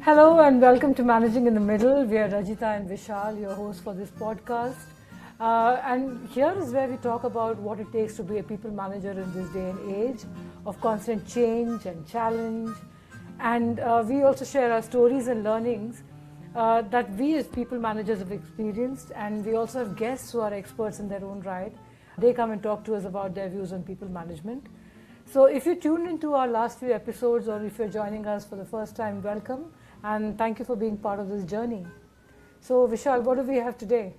Hello and welcome to Managing in the Middle. We are Rajita and Vishal, your hosts for this podcast. And here is where we talk about what it takes to be a people manager in this day and age of constant change and challenge. And we also share our stories and learnings that we as people managers have experienced. And we also have guests who are experts in their own right. They come and talk to us about their views on people management. So if you tuned into our last few episodes or if you're joining us for the first time, welcome. And thank you for being part of this journey. So Vishal, what do we have today?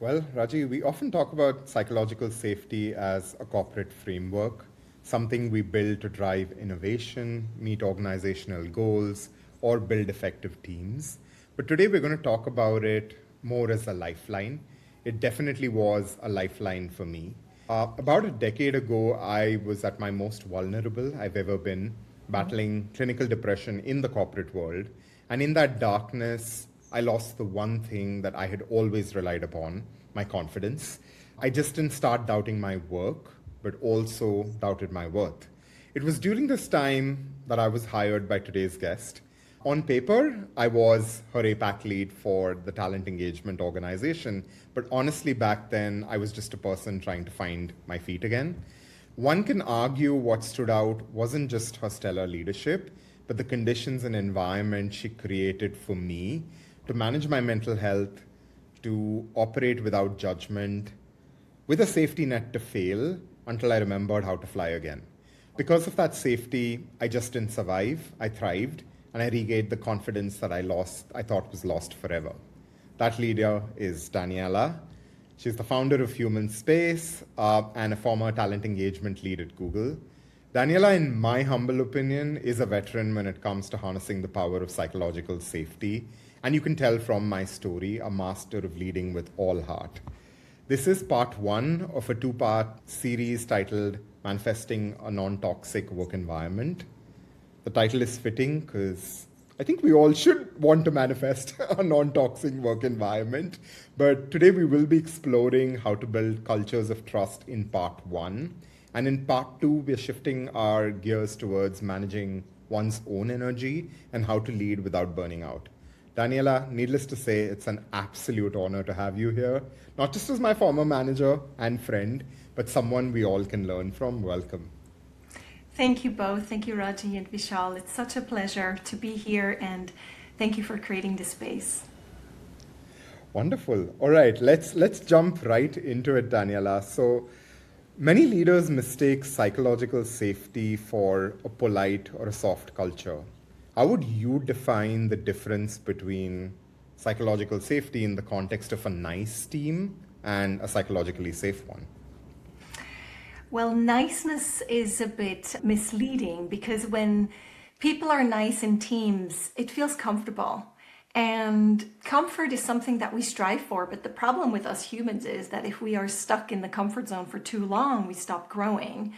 Well, Raji, we often talk about psychological safety as a corporate framework, something we build to drive innovation, meet organizational goals, or build effective teams. But today we're going to talk about it more as a lifeline. It definitely was a lifeline for me. About a decade ago, I was at my most vulnerable I've ever been, battling clinical depression in the corporate world. And in that darkness, I lost the one thing that I had always relied upon, my confidence. I just didn't start doubting my work, but also doubted my worth. It was during this time that I was hired by today's guest. On paper, I was her APAC lead for the talent engagement organization, but honestly back then, I was just a person trying to find my feet again. One can argue what stood out wasn't just her stellar leadership, but the conditions and environment she created for me to manage my mental health, to operate without judgment, with a safety net to fail until I remembered how to fly again. Because of that safety, I just didn't survive, I thrived, and I regained the confidence that I thought was lost forever. That leader is Daniela. She's the founder of Human Space and a former talent engagement lead at Google. Daniela, in my humble opinion, is a veteran when it comes to harnessing the power of psychological safety. And you can tell from my story, a master of leading with all heart. This is part one of a two-part series titled Manifesting a Non-Toxic Work Environment. The title is fitting because I think we all should want to manifest a non-toxic work environment. But today we will be exploring how to build cultures of trust in part one. And in part two, we're shifting our gears towards managing one's own energy and how to lead without burning out. Daniela, needless to say, it's an absolute honor to have you here, not just as my former manager and friend, but someone we all can learn from. Welcome. Thank you both. Thank you, Raji and Vishal. It's such a pleasure to be here, and thank you for creating this space. Wonderful. All right, let's jump right into it, Daniela. So many leaders mistake psychological safety for a polite or a soft culture. How would you define the difference between psychological safety in the context of a nice team and a psychologically safe one? Well, niceness is a bit misleading because when people are nice in teams, it feels comfortable. And comfort is something that we strive for. But the problem with us humans is that if we are stuck in the comfort zone for too long, we stop growing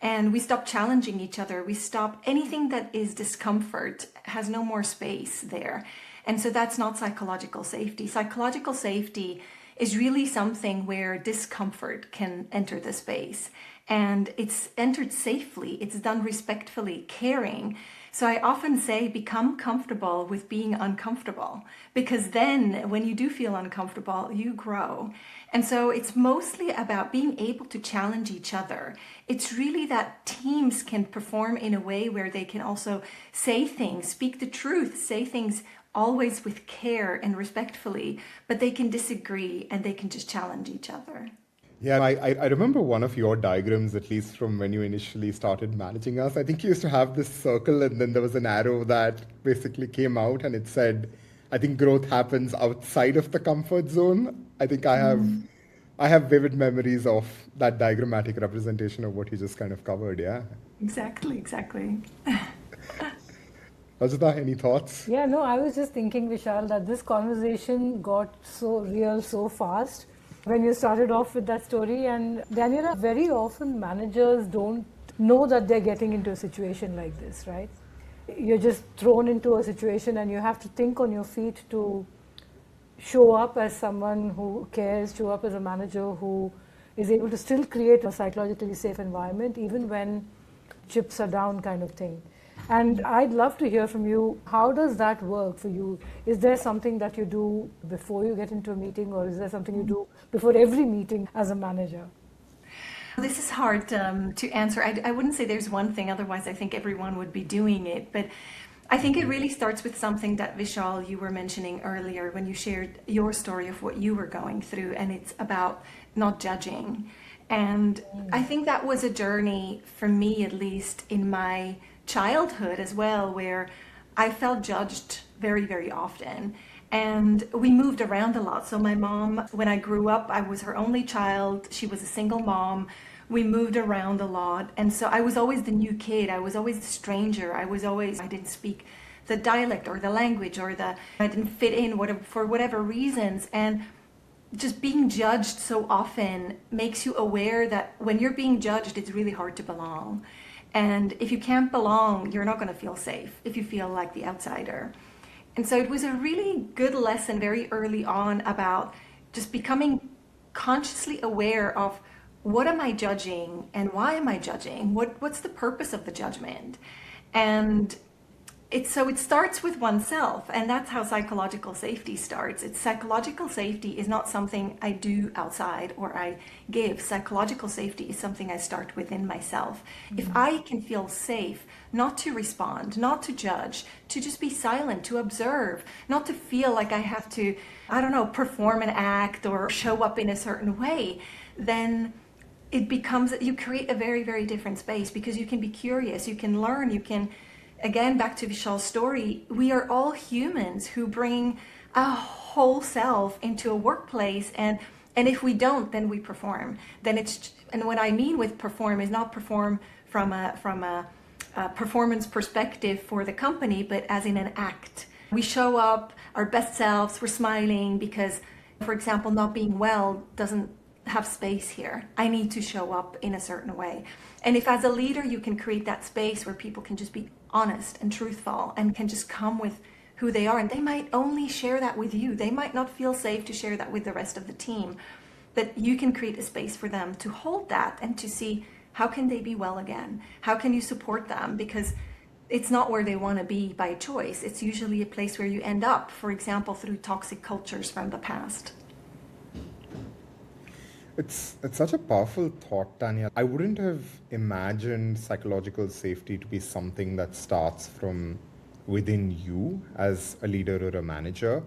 and we stop challenging each other. We stop anything that is discomfort has no more space there. And so that's not psychological safety. Psychological safety is really something where discomfort can enter the space. And it's entered safely, it's done respectfully, caring. So I often say, become comfortable with being uncomfortable, because then when you do feel uncomfortable, you grow. And so it's mostly about being able to challenge each other. It's really that teams can perform in a way where they can also say things, speak the truth, say things always with care and respectfully, but they can disagree and they can just challenge each other. Yeah, I remember one of your diagrams, at least from when you initially started managing us. I think you used to have this circle and then there was an arrow that basically came out and it said, I think growth happens outside of the comfort zone. I think I have vivid memories of that diagrammatic representation of what you just kind of covered, yeah. Exactly. Rajita, any thoughts? Yeah, no, I was just thinking, Vishal, that this conversation got so real so fast when you started off with that story. And Daniela, very often managers don't know that they're getting into a situation like this, right? You're just thrown into a situation and you have to think on your feet to show up as someone who cares, show up as a manager who is able to still create a psychologically safe environment even when chips are down kind of thing. And I'd love to hear from you. How does that work for you? Is there something that you do before you get into a meeting, or is there something you do before every meeting as a manager? This is hard to answer. I wouldn't say there's one thing, otherwise I think everyone would be doing it. But I think it really starts with something that, Vishal, you were mentioning earlier when you shared your story of what you were going through, and it's about not judging. And I think that was a journey for me, at least in my childhood as well, where I felt judged very, very often. And we moved around a lot. So my mom, when I grew up, I was her only child. She was a single mom. We moved around a lot. And so I was always the new kid. I was always the stranger. I didn't speak the dialect or the language, I didn't fit in for whatever reasons. And just being judged so often makes you aware that when you're being judged, it's really hard to belong. And if you can't belong, you're not going to feel safe if you feel like the outsider. And so it was a really good lesson very early on about just becoming consciously aware of what am I judging and why am I judging? What's the purpose of the judgment? And it starts with oneself, and that's how psychological safety starts. Psychological safety is not something I do outside or I give. Psychological safety is something I start within myself. Mm-hmm. If I can feel safe, not to respond, not to judge, to just be silent, to observe, not to feel like I have to, perform an act or show up in a certain way, then you create a very, very different space, because you can be curious, you can learn, again, back to Vishal's story, we are all humans who bring a whole self into a workplace, and if we don't, then we perform. And what I mean with perform is not perform from a performance perspective for the company, but as in an act. We show up our best selves, we're smiling because, for example, not being well doesn't have space here. I need to show up in a certain way. And if as a leader you can create that space where people can just be honest and truthful and can just come with who they are, and they might only share that with you. They might not feel safe to share that with the rest of the team, but you can create a space for them to hold that and to see how can they be well again? How can you support them? Because it's not where they want to be by choice. It's usually a place where you end up, for example, through toxic cultures from the past. It's such a powerful thought, Tanya. I wouldn't have imagined psychological safety to be something that starts from within you as a leader or a manager.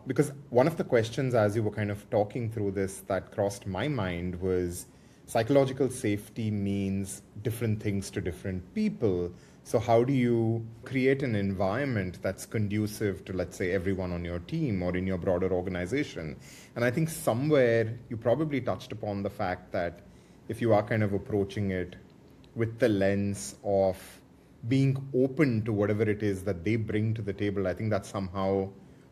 Because one of the questions as you were kind of talking through this that crossed my mind was psychological safety means different things to different people. So how do you create an environment that's conducive to, let's say, everyone on your team or in your broader organization? And I think somewhere you probably touched upon the fact that if you are kind of approaching it with the lens of being open to whatever it is that they bring to the table, I think that somehow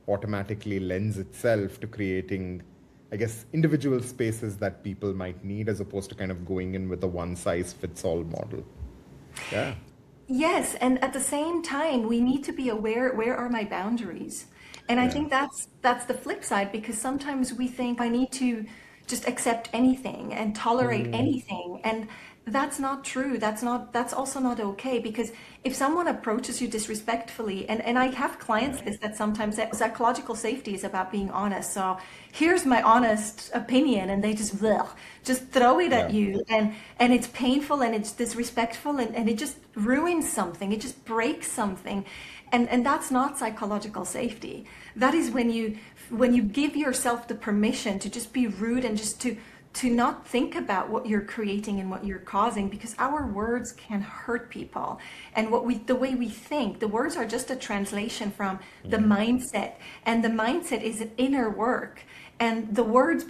automatically lends itself to creating, I guess, individual spaces that people might need, as opposed to kind of going in with a one-size-fits-all model. Yeah. Yes, and at the same time, we need to be aware, where are my boundaries? And I think that's the flip side, because sometimes we think I need to just accept anything and tolerate anything, and that's not true. That's also not okay, because if someone approaches you disrespectfully, and I have clients that sometimes say psychological safety is about being honest. So here's my honest opinion, and they just throw it at you, and it's painful and it's disrespectful, and it just ruins something. It just breaks something. And that's not psychological safety. That is when you give yourself the permission to just be rude and just to not think about what you're creating and what you're causing, because our words can hurt people. And the way we think, the words are just a translation from the mindset, and the mindset is an inner work, and the words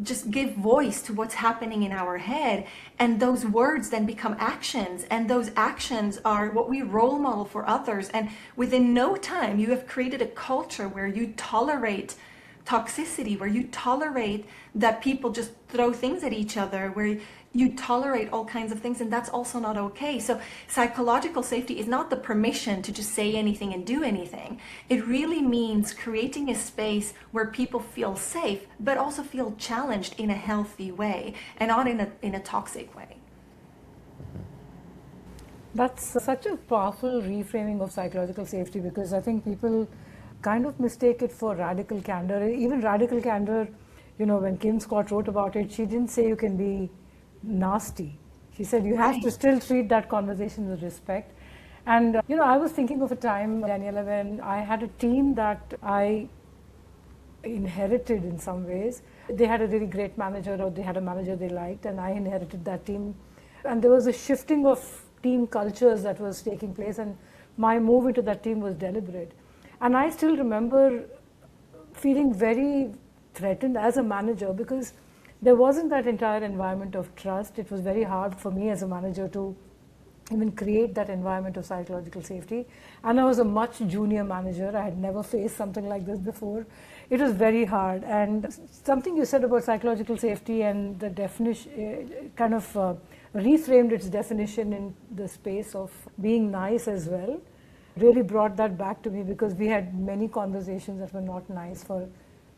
just give voice to what's happening in our head, and those words then become actions, and those actions are what we role model for others. And within no time you have created a culture where you tolerate toxicity, where you tolerate that people just throw things at each other, where you tolerate all kinds of things, and that's also not okay. So psychological safety is not the permission to just say anything and do anything. It really means creating a space where people feel safe, but also feel challenged in a healthy way, and not in a toxic way. That's such a powerful reframing of psychological safety, because I think people kind of mistake it for radical candor. Even radical candor, when Kim Scott wrote about it, she didn't say you can be nasty. She said you have Right. to still treat that conversation with respect. And, I was thinking of a time, Daniela, when I had a team that I inherited in some ways. They had a really great manager, or they had a manager they liked, and I inherited that team. And there was a shifting of team cultures that was taking place, and my move into that team was deliberate. And I still remember feeling very threatened as a manager, because there wasn't that entire environment of trust. It was very hard for me as a manager to even create that environment of psychological safety. And I was a much junior manager. I had never faced something like this before. It was very hard. And something you said about psychological safety and the definition kind of reframed its definition in the space of being nice as well, really brought that back to me, because we had many conversations that were not nice for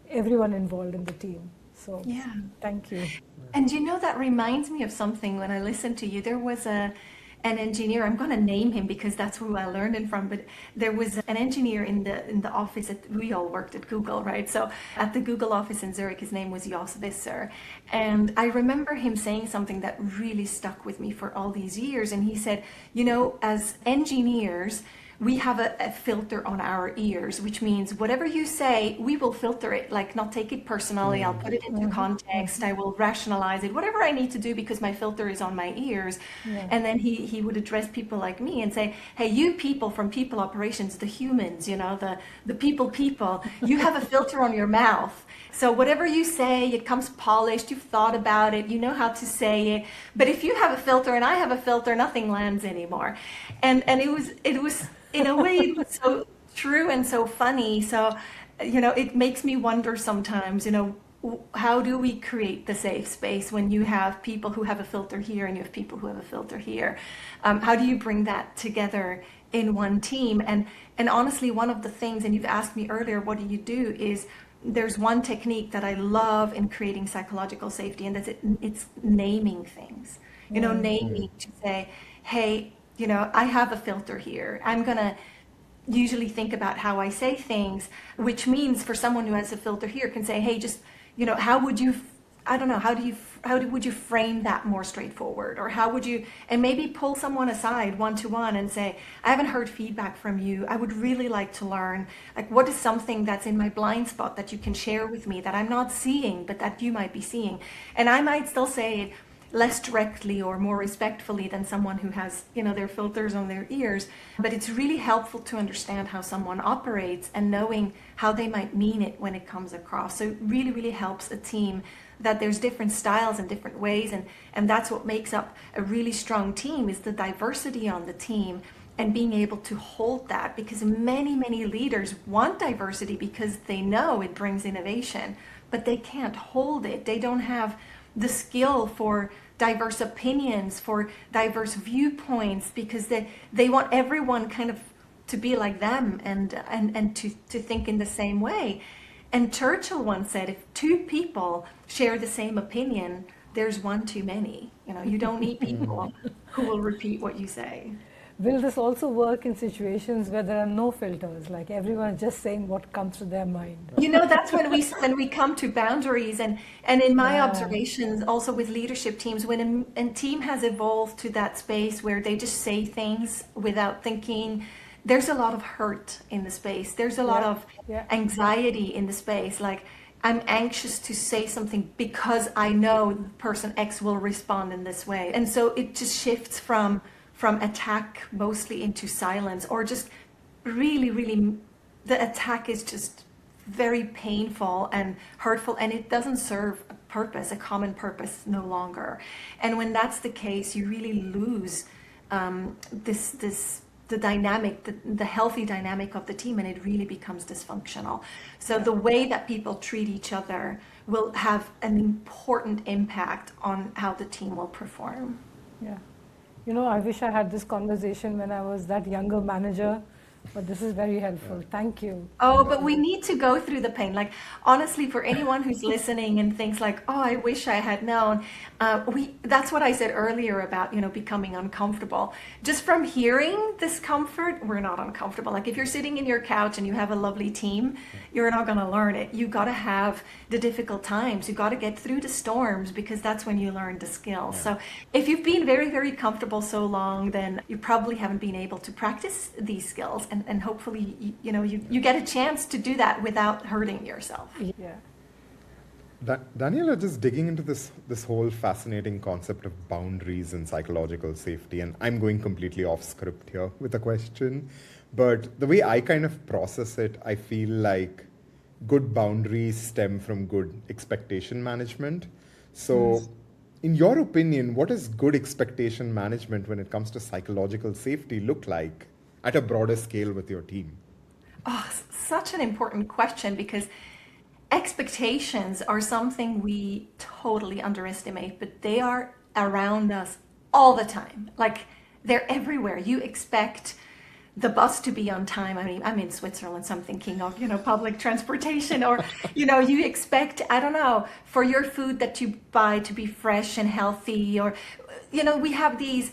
everyone involved in the team. So Yeah. thank you. And that reminds me of something when I listened to you. There was an engineer. I'm going to name him because that's who I learned it from. But there was an engineer in the office that we all worked at Google, right? So at the Google office in Zurich, his name was Jos Visser, and I remember him saying something that really stuck with me for all these years. And he said, as engineers, we have a filter on our ears, which means whatever you say, we will filter it, like not take it personally. I'll put it into context. I will rationalize it, whatever I need to do, because my filter is on my ears. Yeah. And then he would address people like me and say, hey, you people from people operations, the humans, the people, you have a filter on your mouth. So whatever you say, it comes polished, you've thought about it, you know how to say it. But if you have a filter and I have a filter, nothing lands anymore. And it was in a way, it was so true and so funny. So, it makes me wonder sometimes, how do we create the safe space when you have people who have a filter here and you have people who have a filter here? How do you bring that together in one team? And honestly, one of the things, and you've asked me earlier, what do you do, is there's one technique that I love in creating psychological safety, and it's naming things. Naming, to say, hey, I have a filter here. I'm going to usually think about how I say things, which means for someone who has a filter here can say, hey, just, how would you, I don't know, would you frame that more straightforward? Or how would you, and maybe pull someone aside one-to-one and say, I haven't heard feedback from you. I would really like to learn, like, what is something that's in my blind spot that you can share with me that I'm not seeing, but that you might be seeing? And I might still say it less directly or more respectfully than someone who has, their filters on their ears. But it's really helpful to understand how someone operates and knowing how they might mean it when it comes across. So it really, really helps a team that there's different styles and different ways. And that's what makes up a really strong team, is the diversity on the team and being able to hold that, because many, many leaders want diversity because they know it brings innovation, but they can't hold it. They don't have the skill for diverse opinions, for diverse viewpoints, because they want everyone kind of to be like them and to think in the same way. And Churchill once said, if two people share the same opinion, there's one too many. You don't need people who will repeat what you say. Will this also work in situations where there are no filters, like everyone is just saying what comes to their mind? That's when we come to boundaries, and in my observations, also with leadership teams, when a team has evolved to that space where they just say things without thinking, there's a lot of hurt in the space. There's a lot of anxiety in the space. Like, I'm anxious to say something because I know person X will respond in this way. And so it just shifts from attack mostly into silence, or just really, really, the attack is just very painful and hurtful, and it doesn't serve a purpose, a common purpose, no longer. And when that's the case, you really lose the dynamic, the healthy dynamic of the team, and it really becomes dysfunctional. So the way that people treat each other will have an important impact on how the team will perform. Yeah. I wish I had this conversation when I was that younger manager But this is very helpful. Thank you. Oh, but we need to go through the pain. Like, honestly, for anyone who's listening and thinks like, oh, I wish I had known, that's what I said earlier about, becoming uncomfortable. Just from hearing discomfort, we're not uncomfortable. Like if you're sitting in your couch and you have a lovely team, you're not going to learn it. You got to have the difficult times. You got to get through the storms, because that's when you learn the skills. So if you've been very, very comfortable so long, then you probably haven't been able to practice these skills. And hopefully, you get a chance to do that without hurting yourself. Yeah. Daniela, just digging into this whole fascinating concept of boundaries and psychological safety, and I'm going completely off script here with a question, but the way I kind of process it, I feel like good boundaries stem from good expectation management. So, in your opinion, what does good expectation management when it comes to psychological safety look like at a broader scale with your team? Oh, such an important question, because expectations are something we totally underestimate, but they are around us all the time. Like they're everywhere. You expect the bus to be on time. I mean, I'm in Switzerland, so I'm thinking of, public transportation, or, you expect, I don't know, for your food that you buy to be fresh and healthy, or, we have these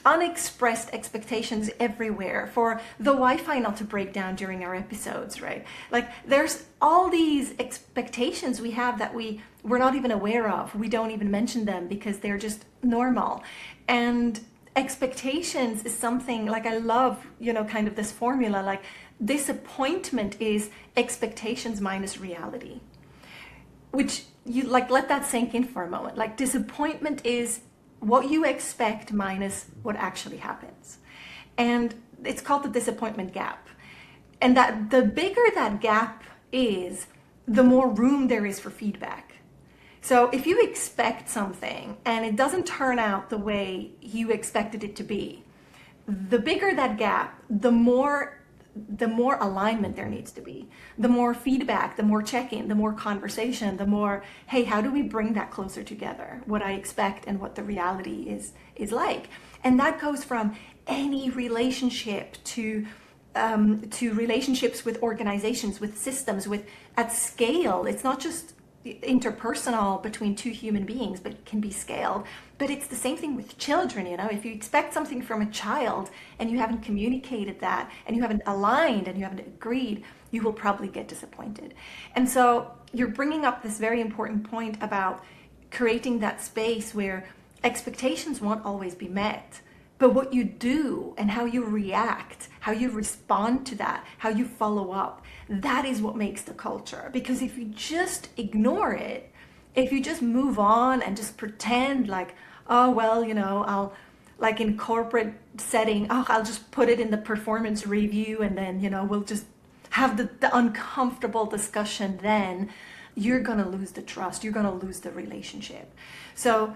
unexpressed expectations everywhere, for the Wi-Fi not to break down during our episodes, right? Like there's all these expectations we have that we're not even aware of. We don't even mention them because they're just normal. And expectations is something like, I love, kind of this formula, like disappointment is expectations minus reality, which you like, let that sink in for a moment. Like disappointment is what you expect minus what actually happens. And it's called the disappointment gap. And that the bigger that gap is, the more room there is for feedback. So if you expect something and it doesn't turn out the way you expected it to be, the bigger that gap, the more alignment there needs to be, the more feedback, the more check-in, the more conversation, the more, hey, how do we bring that closer together, what I expect and what the reality is like. And that goes from any relationship to relationships with organizations, with systems, with at scale. It's not just interpersonal between two human beings, but it can be scaled. But it's the same thing with children. If you expect something from a child and you haven't communicated that, and you haven't aligned and you haven't agreed, you will probably get disappointed. And so you're bringing up this very important point about creating that space where expectations won't always be met, but what you do and how you react, how you respond to that, how you follow up, that is what makes the culture. Because if you just ignore it, if you just move on and just pretend like, oh, well, I'll, like in corporate setting, I'll just put it in the performance review and then, we'll just have the uncomfortable discussion, then you're going to lose the trust. You're going to lose the relationship. So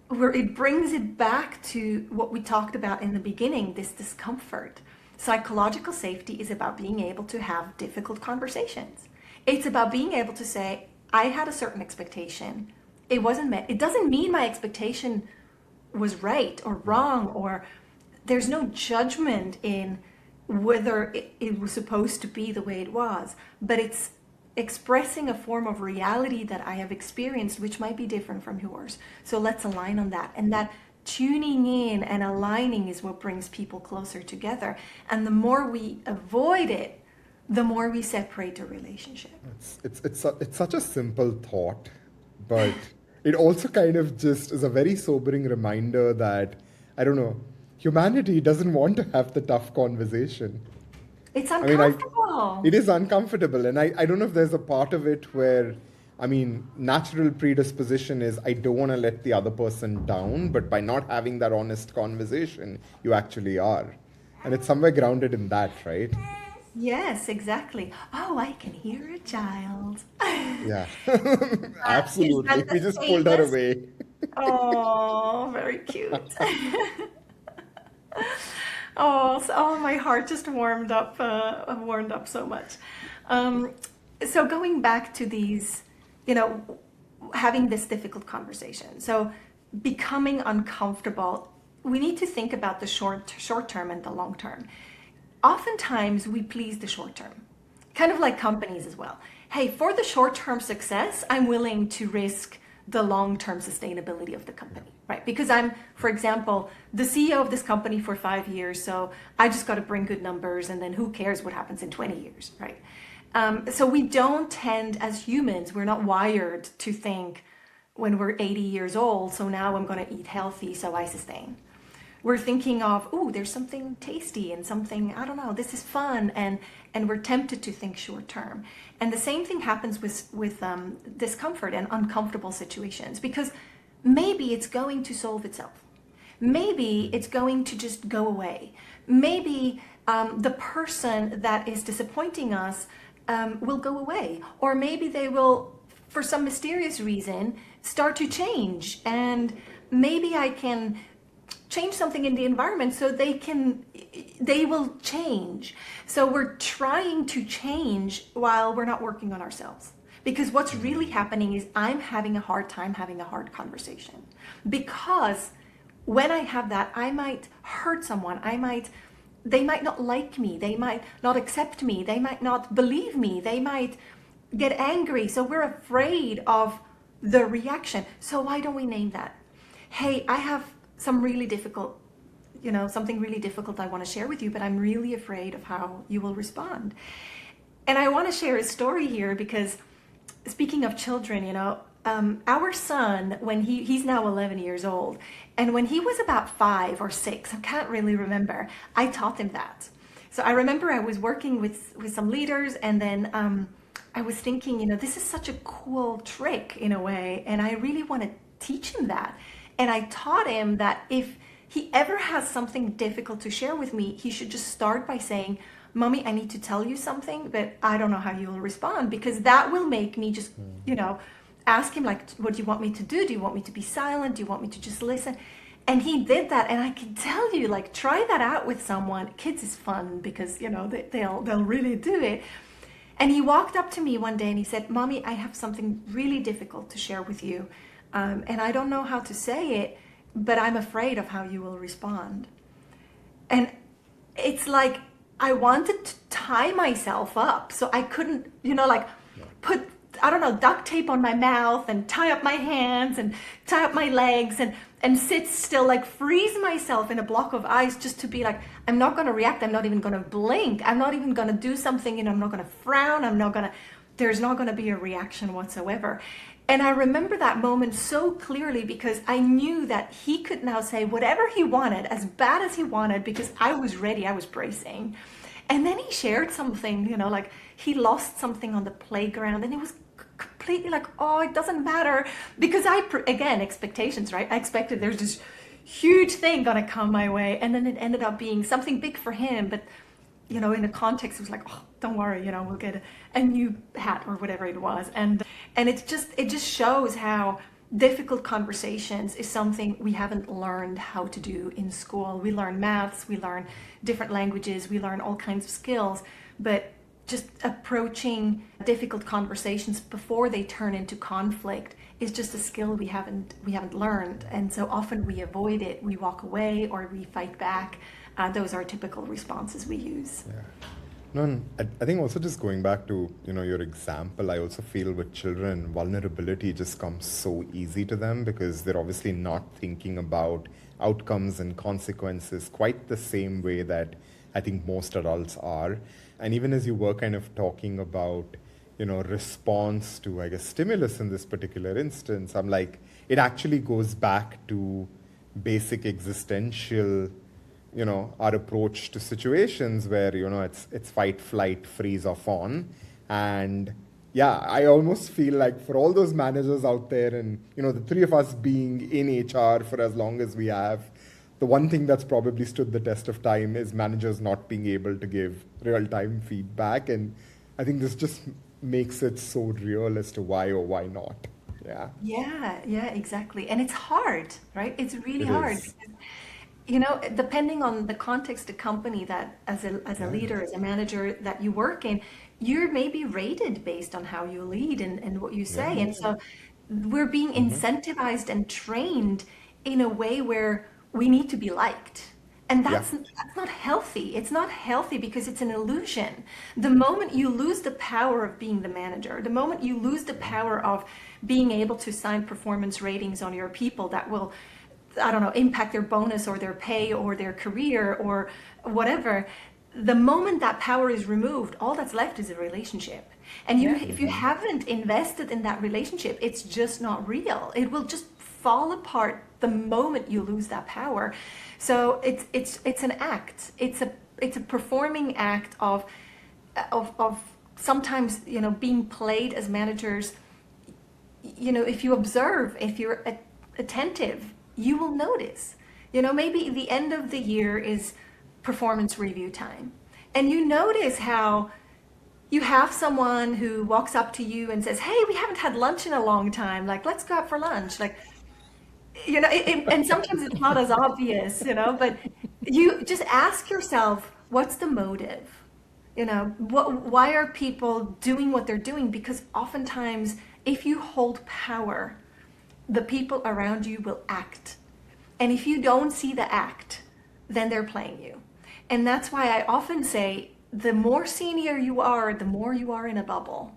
where it brings it back to what we talked about in the beginning, this discomfort. Psychological safety is about being able to have difficult conversations. It's about being able to say, I had a certain expectation. It wasn't met. It doesn't mean my expectation was right or wrong, or there's no judgment in whether it was supposed to be the way it was, but it's expressing a form of reality that I have experienced, which might be different from yours. So let's align on that. And that tuning in and aligning is what brings people closer together. And the more we avoid it, the more we separate a relationship. It's such a simple thought, but it also kind of just is a very sobering reminder that, I don't know, humanity doesn't want to have the tough conversation. It's uncomfortable. It is uncomfortable. And I don't know if there's a part of it where, natural predisposition is I don't want to let the other person down, but by not having that honest conversation, you actually are. And it's somewhere grounded in that, right? Yes, exactly. Oh, I can hear a child. Yeah, absolutely. We just pulled her away. Oh, very cute. Oh, my heart just warmed up so much. So going back to these, having this difficult conversation. So becoming uncomfortable, we need to think about the short term and the long term. oftentimes we please the short term, kind of like companies as well. Hey, for the short term success, I'm willing to risk the long term sustainability of the company, right? Because I'm, for example, the CEO of this company for 5 years, so I just got to bring good numbers, and then who cares what happens in 20 years, right? So we don't tend, as humans, we're not wired to think when we're 80 years old, so now I'm going to eat healthy so I sustain. We're thinking of, oh, there's something tasty and something, I don't know, this is fun, and we're tempted to think short term. And the same thing happens with discomfort and uncomfortable situations, because maybe it's going to solve itself. Maybe it's going to just go away. Maybe the person that is disappointing us will go away, or maybe they will, for some mysterious reason, start to change, and maybe I can change something in the environment so they will change. So we're trying to change while we're not working on ourselves, because what's really happening is I'm having a hard time having a hard conversation, because when I have that, I might hurt someone. They might not like me, they might not accept me, they might not believe me, they might get angry. So we're afraid of the reaction. So why don't we name that? Hey, I have some really difficult, something really difficult I want to share with you, but I'm really afraid of how you will respond. And I want to share a story here, because speaking of children, our son, when he's now 11 years old, and when he was about 5 or 6, I can't really remember, I taught him that. So I remember I was working with some leaders, and then I was thinking, this is such a cool trick in a way, and I really want to teach him that. And I taught him that if he ever has something difficult to share with me, he should just start by saying, Mommy, I need to tell you something, but I don't know how you will respond, because that will make me just, ask him, like, what do you want me to do? Do you want me to be silent? Do you want me to just listen? And he did that. And I can tell you, like, try that out with someone. Kids is fun, because, they'll really do it. And he walked up to me one day and he said, Mommy, I have something really difficult to share with you. And I don't know how to say it, but I'm afraid of how you will respond. And it's like I wanted to tie myself up so I couldn't, put, duct tape on my mouth and tie up my hands and tie up my legs and sit still, like freeze myself in a block of ice, just to be like, I'm not going to react. I'm not even going to blink. I'm not even going to do something, I'm not going to frown. There's not going to be a reaction whatsoever. And I remember that moment so clearly, because I knew that he could now say whatever he wanted, as bad as he wanted, because I was ready, I was bracing. And then he shared something, like he lost something on the playground, and it was completely like, oh, it doesn't matter, because again, expectations, right? I expected there's this huge thing gonna come my way, and then it ended up being something big for him, but in the context, it was like, oh, don't worry, we'll get a new hat or whatever it was. And it just shows how difficult conversations is something we haven't learned how to do in school. We learn maths, we learn different languages, we learn all kinds of skills, but just approaching difficult conversations before they turn into conflict is just a skill we haven't learned. And so often we avoid it, we walk away, or we fight back. Those are typical responses we use. Yeah. No, and I think also just going back to, your example, I also feel with children, vulnerability just comes so easy to them, because they're obviously not thinking about outcomes and consequences quite the same way that I think most adults are. And even as you were kind of talking about, response to, I guess, stimulus in this particular instance, I'm like, it actually goes back to basic existential, our approach to situations where, it's fight, flight, freeze, or fawn. And yeah, I almost feel like for all those managers out there, and, the three of us being in HR for as long as we have, the one thing that's probably stood the test of time is managers not being able to give real-time feedback. And I think this just makes it so real as to why or why not. Yeah. Yeah, exactly. And it's hard, right? It's really It hard. is. Depending on the context, the company that as a leader, as a manager that you work in, you're maybe rated based on how you lead and what you say. Yeah. And so we're being incentivized and trained in a way where we need to be liked. And that's not healthy. It's not healthy because it's an illusion. The moment you lose the power of being the manager, the moment you lose the power of being able to assign performance ratings on your people that will, I don't know, impact their bonus or their pay or their career or whatever, the moment that power is removed, all that's left is a relationship. And if you haven't invested in that relationship, it's just not real. It will just fall apart the moment you lose that power. So it's an act. It's a performing act of sometimes, being played as managers. If you observe, if you're attentive, you will notice. Maybe the end of the year is performance review time, and you notice how you have someone who walks up to you and says, "Hey, we haven't had lunch in a long time. Like, let's go out for lunch." Like, and sometimes it's not as obvious, but you just ask yourself, what's the motive? Why are people doing what they're doing? Because oftentimes, if you hold power, the people around you will act. And if you don't see the act, then they're playing you. And that's why I often say, the more senior you are, the more you are in a bubble.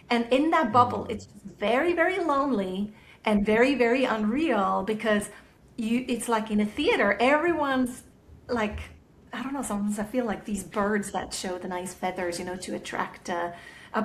And in that bubble, it's very, very lonely and very, very unreal, because it's like in a theater, everyone's like, I don't know, sometimes I feel like these birds that show the nice feathers, to attract a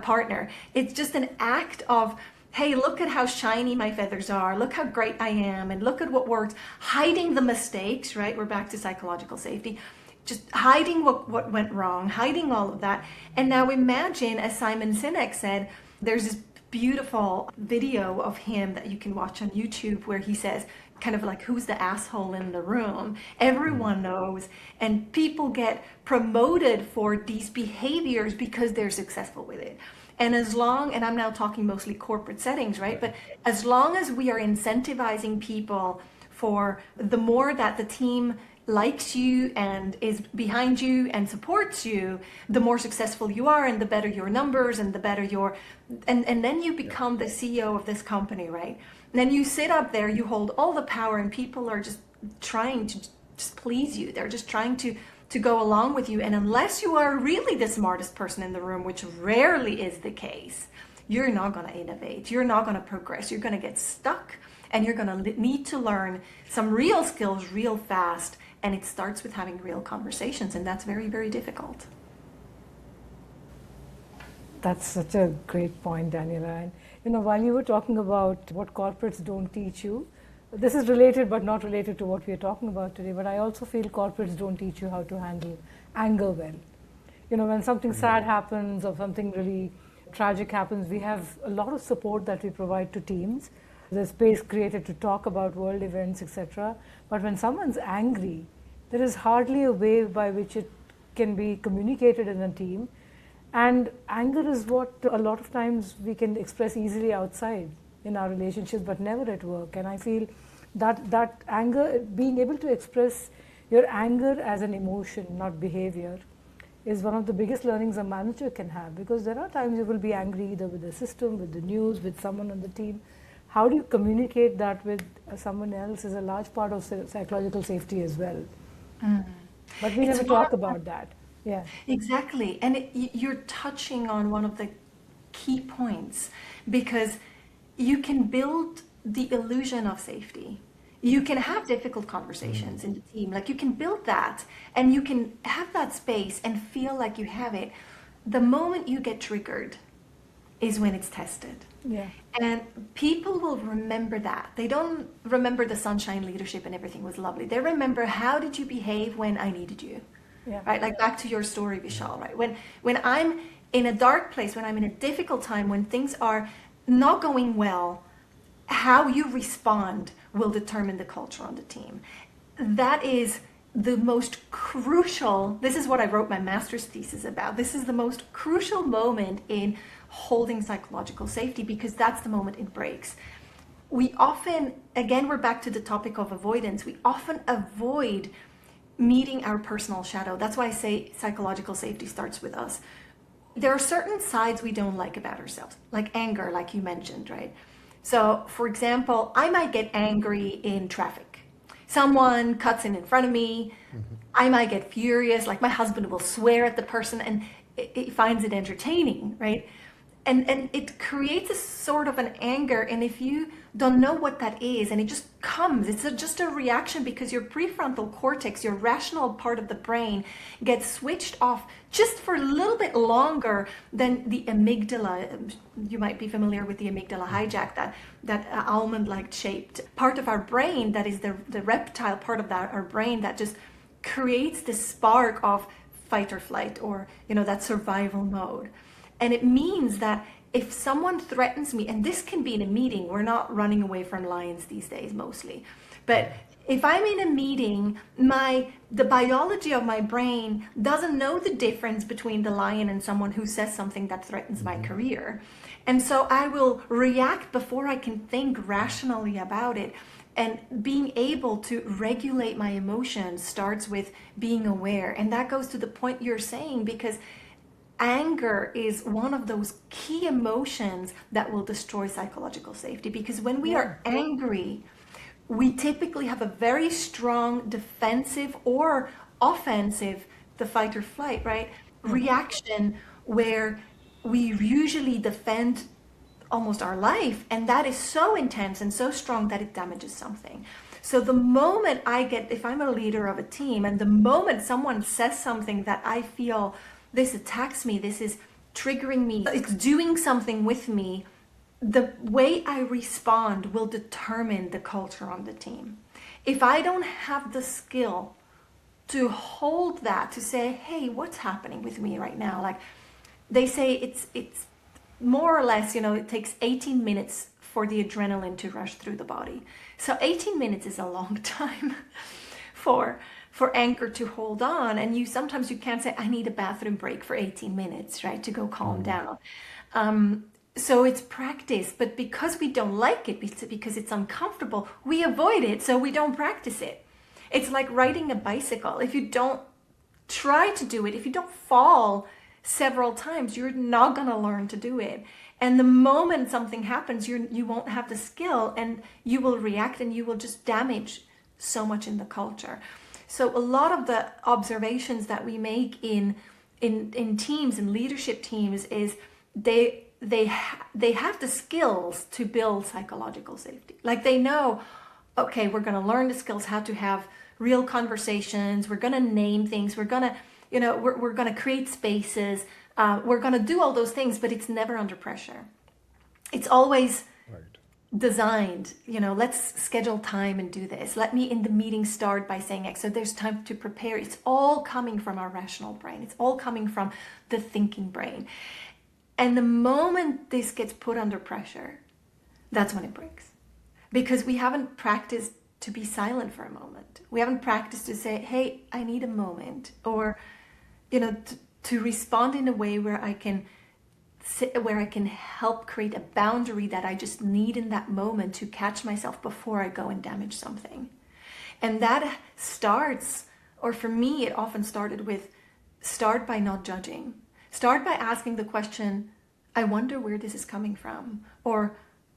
partner. It's just an act of, hey, look at how shiny my feathers are. Look how great I am. And look at what works. Hiding the mistakes, right? We're back to psychological safety. Just hiding what went wrong, hiding all of that. And now imagine, as Simon Sinek said, there's this beautiful video of him that you can watch on YouTube where he says, kind of like, who's the asshole in the room? Everyone knows. And people get promoted for these behaviors because they're successful with it. And and I'm now talking mostly corporate settings, right? But as long as we are incentivizing people for the more that the team likes you and is behind you and supports you, the more successful you are, and the better your numbers, and the better and then you become the CEO of this company, right? And then you sit up there, you hold all the power, and people are just trying to just please you. They're just trying to go along with you. And unless you are really the smartest person in the room, which rarely is the case, you're not going to innovate. You're not going to progress. You're going to get stuck, and you're going to need to learn some real skills real fast. And it starts with having real conversations, and that's very, very difficult. That's such a great point, Daniela. And while you were talking about what corporates don't teach you, this is related but not related to what we are talking about today, but I also feel corporates don't teach you how to handle anger well. When something sad happens or something really tragic happens, we have a lot of support that we provide to teams. There's space created to talk about world events, etc. But when someone's angry, there is hardly a way by which it can be communicated in a team. And anger is what a lot of times we can express easily outside in our relationships, but never at work. And I feel that anger, being able to express your anger as an emotion, not behavior, is one of the biggest learnings a manager can have, because there are times you will be angry either with the system, with the news, with someone on the team. How do you communicate that with someone else is a large part of psychological safety as well. But we never talk about that. Yeah. Exactly. And you're touching on one of the key points, because you can build the illusion of safety. You can have difficult conversations in the team. Like, you can build that, and you can have that space and feel like you have it. The moment you get triggered is when it's tested. Yeah. And people will remember that. They don't remember the sunshine leadership and everything was lovely. They remember, how did you behave when I needed you? Yeah. Right? Like, back to your story, Vishal, right? When I'm in a dark place, when I'm in a difficult time, when things are not going well, how you respond will determine the culture on the team. That is the most crucial, this is what I wrote my master's thesis about. This is the most crucial moment in holding psychological safety, because that's the moment it breaks. We often, again, we're back to the topic of avoidance. We often avoid meeting our personal shadow. That's why I say psychological safety starts with us. There are certain sides we don't like about ourselves, like anger, like you mentioned, right? So, for example, I might get angry in traffic. someone cuts in front of me, I might get furious, like my husband will swear at the person and it finds it entertaining, right? And it creates a sort of an anger, and if you don't know what that is, and it just comes, it's just a reaction because your prefrontal cortex, your rational part of the brain, gets switched off just for a little bit longer than the amygdala. You might be familiar with the amygdala hijack, that almond-like shaped part of our brain, that is the reptile part of our brain, that just creates this spark of fight or flight, or that survival mode. And it means that if someone threatens me, and this can be in a meeting, we're not running away from lions these days mostly, but if I'm in a meeting, the biology of my brain doesn't know the difference between the lion and someone who says something that threatens my career. And so I will react before I can think rationally about it. And being able to regulate my emotions starts with being aware. And that goes to the point you're saying, because anger is one of those key emotions that will destroy psychological safety. Because when we are angry, we typically have a very strong defensive or offensive, the fight or flight, right, reaction, where we usually defend almost our life, and that is so intense and so strong that it damages something. So the moment if I'm a leader of a team, and the moment someone says something that I feel this attacks me, this is triggering me, it's doing something with me, the way I respond will determine the culture on the team. If I don't have the skill to hold that, to say, hey, what's happening with me right now? Like they say, it's more or less, it takes 18 minutes for the adrenaline to rush through the body. So 18 minutes is a long time for anger to hold on. And sometimes you can't say, I need a bathroom break for 18 minutes, right, to go calm down. So it's practice, but because we don't like it, because it's uncomfortable, we avoid it, so we don't practice it. It's like riding a bicycle. If you don't try to do it, if you don't fall several times, you're not going to learn to do it. And the moment something happens, you won't have the skill, and you will react, and you will just damage so much in the culture. So a lot of the observations that we make in teams and leadership teams is they have the skills to build psychological safety. Like they know, okay, we're going to learn the skills how to have real conversations. We're going to name things. We're going to, we're going to create spaces. We're going to do all those things, but it's never under pressure. It's always designed, let's schedule time and do this. Let me in the meeting start by saying X. So there's time to prepare. It's all coming from our rational brain. It's all coming from the thinking brain. And the moment this gets put under pressure, that's when it breaks. Because we haven't practiced to be silent for a moment. We haven't practiced to say, hey, I need a moment. Or, to respond in a way where I can help create a boundary that I just need in that moment to catch myself before I go and damage something. And that starts, or for me, it often started with, start by not judging. Start by asking the question, I wonder where this is coming from. Or,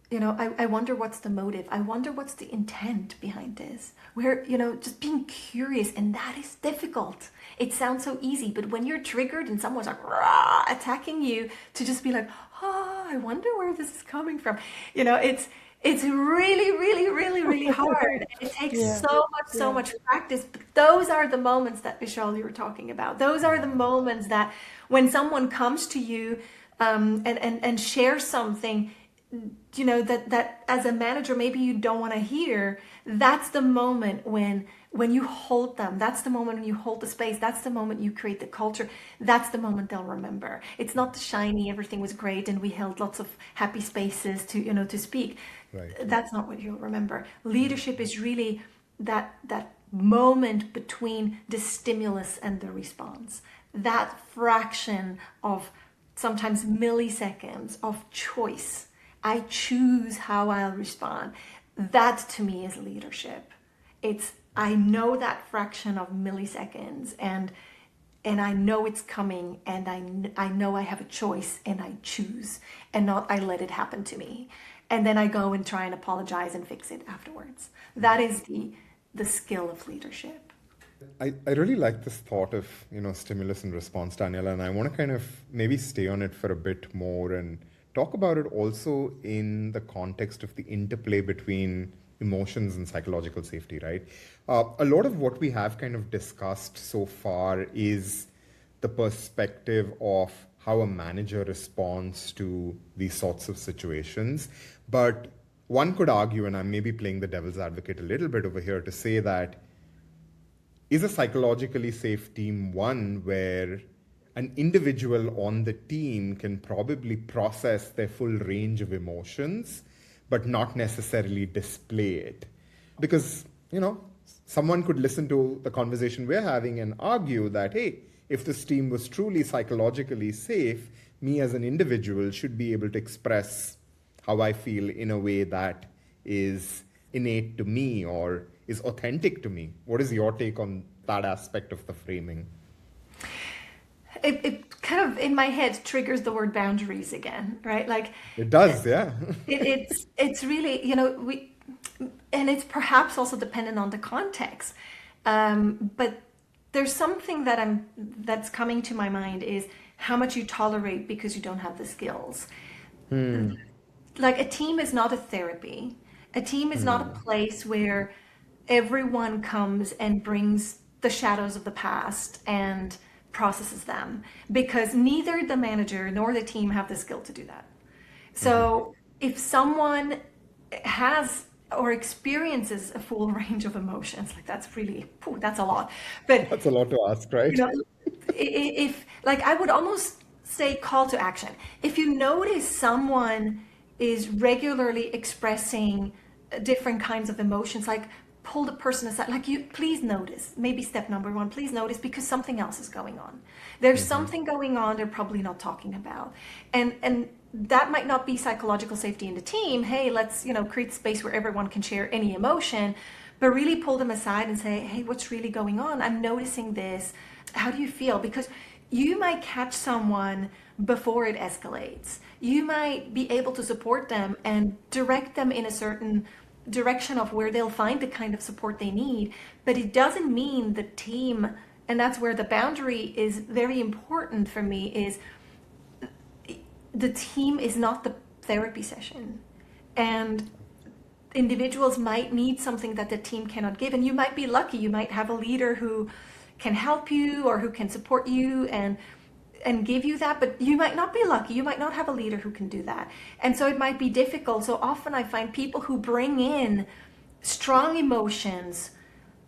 I wonder what's the motive. I wonder what's the intent behind this. Where, just being curious, and that is difficult. It sounds so easy, but when you're triggered and someone's like rah, attacking you, to just be like, I wonder where this is coming from. It's really, really, really, really hard. It takes so much practice. But those are the moments that Vishal, you were talking about. Those are the moments that when someone comes to you and shares something, that as a manager, maybe you don't want to hear, that's the moment when you hold them. That's the moment when you hold the space. That's the moment you create the culture. That's the moment they'll remember. It's not the shiny, everything was great, and we held lots of happy spaces to speak. Right. That's not what you'll remember. Leadership is really that moment between the stimulus and the response. That fraction of sometimes milliseconds of choice. I choose how I'll respond. That to me is leadership. I know that fraction of milliseconds, and I know it's coming, and I know I have a choice, and I choose, and not I let it happen to me. And then I go and try and apologize and fix it afterwards. That is the skill of leadership. I really like this thought of, stimulus and response, Daniela, and I want to kind of maybe stay on it for a bit more and talk about it also in the context of the interplay between emotions and psychological safety, right? A lot of what we have kind of discussed so far is the perspective of how a manager responds to these sorts of situations. But one could argue, and I'm maybe playing the devil's advocate a little bit over here, to say that is a psychologically safe team one where an individual on the team can probably process their full range of emotions, but not necessarily display it? Because, someone could listen to the conversation we're having and argue that, hey, if this team was truly psychologically safe, me as an individual should be able to express how I feel in a way that is innate to me or is authentic to me. What is your take on that aspect of the framing? It kind of in my head triggers the word boundaries again, right? Like it does, yeah. it's really, and it's perhaps also dependent on the context. But there's something that's coming to my mind is how much you tolerate because you don't have the skills. Like a team is not a therapy. A team is not a place where everyone comes and brings the shadows of the past and processes them, because neither the manager nor the team have the skill to do that. So if someone has or experiences a full range of emotions, like that's a lot. But that's a lot to ask, right? If like I would almost say call to action. If you notice someone is regularly expressing different kinds of emotions, like pull the person aside, like you please notice, maybe step number one, please notice, because something else is going on. There's something going on they're probably not talking about. And that might not be psychological safety in the team. Hey, let's, create space where everyone can share any emotion, but really pull them aside and say, hey, what's really going on? I'm noticing this. How do you feel? Because you might catch someone before it escalates. You might be able to support them and direct them in a certain direction of where they'll find the kind of support they need. But it doesn't mean the team, and that's where the boundary is very important for me, is the team is not the therapy session. And individuals might need something that the team cannot give. And you might be lucky. You might have a leader who can help you or who can support you and give you that, but you might not be lucky. You might not have a leader who can do that. And so it might be difficult. So often I find people who bring in strong emotions,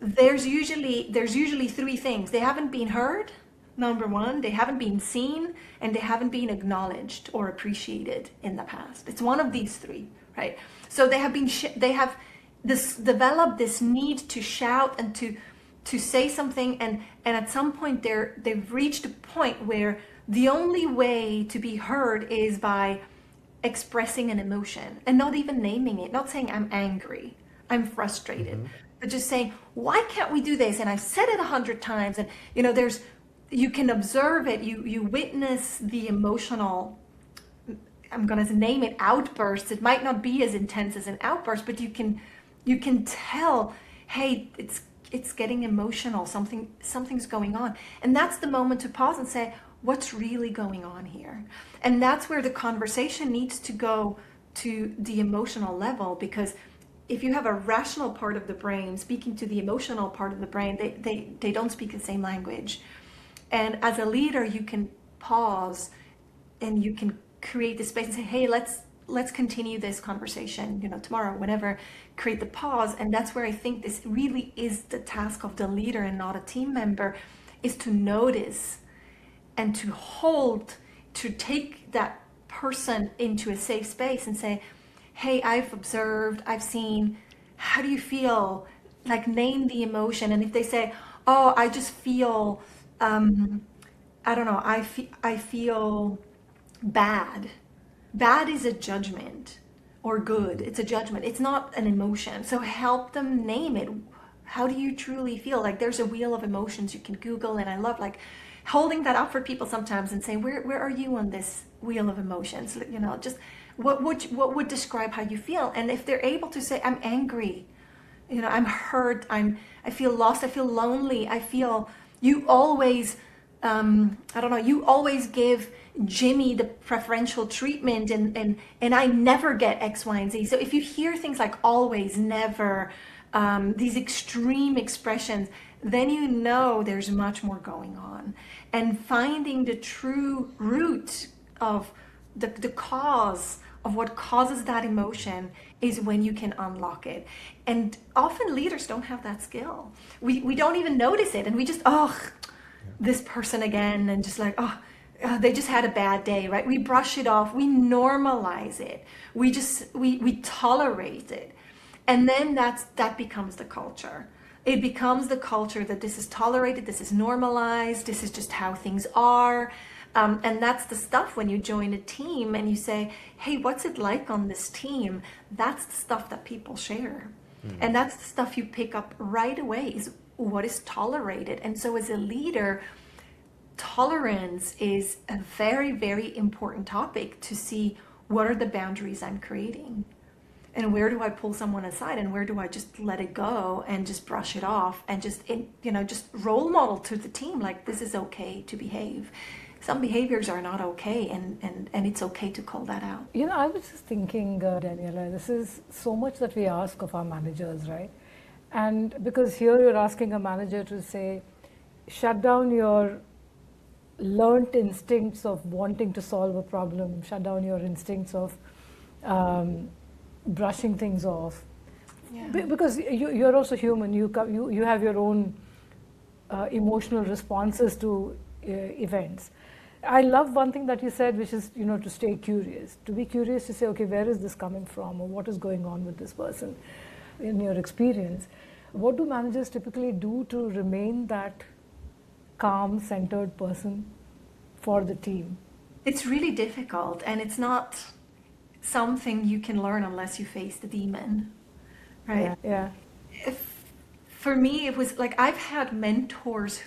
there's usually three things. They haven't been heard, number one, they haven't been seen, and they haven't been acknowledged or appreciated in the past. It's one of these three, right? So they have developed this need to shout and to say something, and at some point they've reached a point where the only way to be heard is by expressing an emotion and not even naming it, not saying I'm angry, I'm frustrated, but just saying, why can't we do this? And I've said it 100 times, and you can observe it, you witness the emotional, I'm gonna name it, outbursts. It might not be as intense as an outburst, but you can tell, hey, it's getting emotional, something's going on. And that's the moment to pause and say, what's really going on here? And that's where the conversation needs to go to the emotional level, because if you have a rational part of the brain speaking to the emotional part of the brain, they don't speak the same language. And as a leader, you can pause and you can create the space and say, hey, let's continue this conversation, tomorrow, whenever, create the pause. And that's where I think this really is the task of the leader and not a team member, is to notice and to hold, to take that person into a safe space and say, hey, I've observed, I've seen, how do you feel? Like, name the emotion. And if they say, oh, I just feel, I don't know, I feel bad. Bad is a judgment, or good, it's a judgment. It's not an emotion. So help them name it. How do you truly feel? Like, there's a wheel of emotions you can Google, and I love holding that up for people sometimes and say, where are you on this wheel of emotions? Just what would describe how you feel? And if they're able to say, I'm angry, I'm hurt, I feel lost, I feel lonely, I feel you always, I don't know, you always give Jimmy the preferential treatment, and I never get X, Y, and Z. So if you hear things like always, never, these extreme expressions, then you know there's much more going on. And finding the true root of the cause of what causes that emotion is when you can unlock it. And often leaders don't have that skill. We don't even notice it, and we just, this person again, and just like, they just had a bad day, right? We brush it off, we normalize it, we tolerate it. And then that becomes the culture. It becomes the culture that this is tolerated, this is normalized, this is just how things are. And that's the stuff when you join a team and you say, hey, what's it like on this team? That's the stuff that people share. And that's the stuff you pick up right away, is what is tolerated. And so as a leader, tolerance is a very, very important topic to see what are the boundaries I'm creating. And where do I pull someone aside, and where do I just let it go and just brush it off and just role model to the team, like, this is okay to behave. Some behaviors are not okay, and it's okay to call that out. I was just thinking, Daniela, this is so much that we ask of our managers, right? And because here you're asking a manager to say, shut down your learnt instincts of wanting to solve a problem, shut down your instincts of brushing things off. Yeah. Because you're also human, you have your own emotional responses to events. I love one thing that you said, which is, to stay curious, to be curious, to say, okay, where is this coming from, or what is going on with this person in your experience? What do managers typically do to remain that calm, centered person for the team? It's really difficult, and it's not something you can learn unless you face the demon, right? Yeah. For me, it was like, I've had mentors